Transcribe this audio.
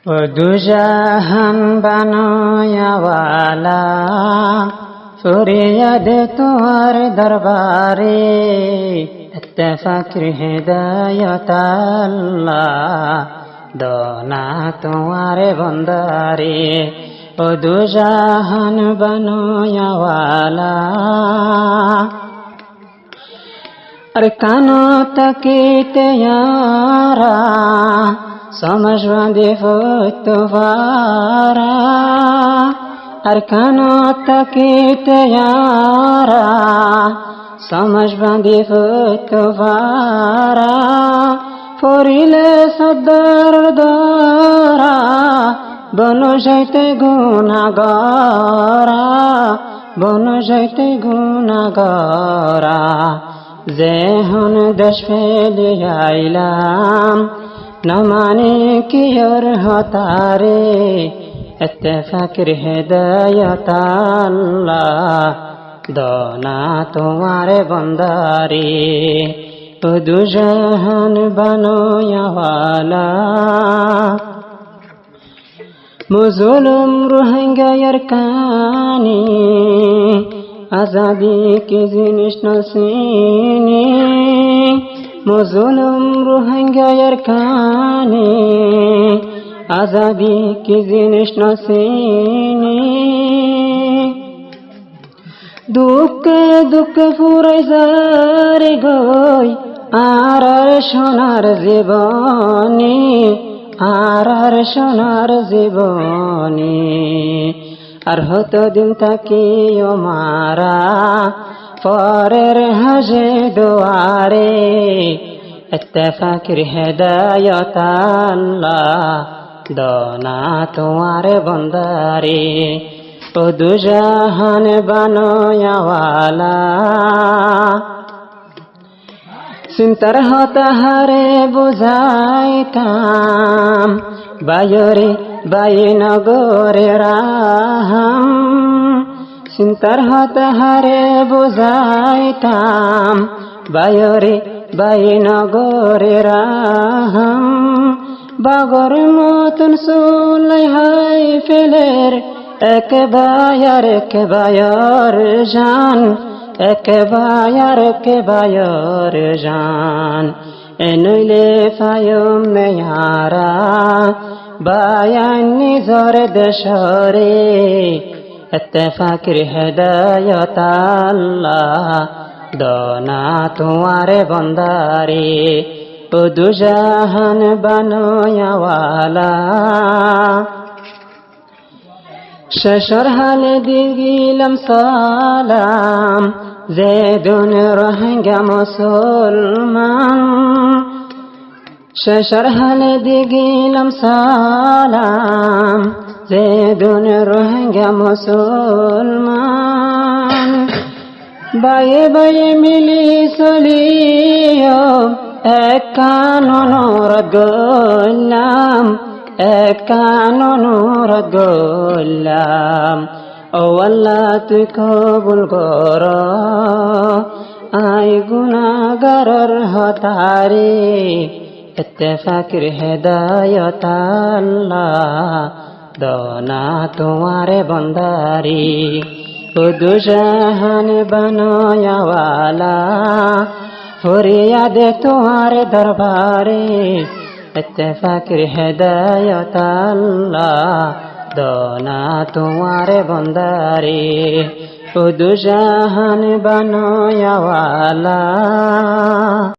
ও দুজাহান বানায়াওয়ালা ফরিয়াদ তোমার দরবারে ইত্তেফাকির হিদায়াত আল্লাহ দোনা তোমার বন্দারে ও দুজাহান বানায়াওয়ালা अरे कानो तकीते यारा समझ बांधे फुतवारा अरे कानो तकीते यारा समझ बांधे फुतवारा फरिले सदर दरा बनो जाइते गुनाहगारा बनो जाइते गुनाहगारा जेहन देश फेले आइलाम न माने की और हतारे इत्तेफाकिर हिदायत अल्लाह दोना तुम्हारे बंदारे ओ दुजहान बनायावाला मुजुलुम रोहिंग्या यरकानी आजादी की जिनिस नसीनी मुजुलुम रोहिंग्या यरकानी आजादी की जिनिस नसीनी दुख दुख फुराई जारे गई आर सोनार जीवनी आर सोनार जीवनी আর হতো দিন তাকিও মারা পরের হাজে দোয়ারে ইত্তেফাকির হিদায়াত আল্লাহ দোনা তোমার বন্দারে ও দুজাহান বানায়াওয়ালা চিন্তার হতাহারে বুঝাইতাম বায়রে বায়নগরে রাহাম চিন্তার হতাহারে বুঝাইতাম বায়রে বায়নগরে রাহাম বাগর মতন সুলাই হাই ফেলের এক বায়ার জান এক বায়ার জান এনইলে ফায়ম মেয়ারা বায়ান নিজর দেশরে ইত্তেফাকির হিদায়াত আল্লাহ দোনা তোমারে বন্দারে ও দুজাহান বানায়াওয়ালা শেষর হালে দিলাম সালাম যেদুন রোহিঙ্গা মুসলমান শেষর হালে দিলাম সালাম যেদুন রোহিঙ্গা মুসলমান বায়ে বায়ে মিলি চলিও এক কাননত গলাম এক কাননত গলাম ও আল্লাহ তুই কবুল কর আই গুনাহগারর হতারে ইত্তেফাকির হিদায়াত আল্লাহ দোনা তোমারে বন্দারে ও দুজাহান বানায়াওয়ালা ফরিয়াদ তোমার দরবারে ইত্তেফাকির হিদায়াত আল্লাহ দোনা তোমারে বন্দারে ও দুজাহান বানায়াওয়ালা।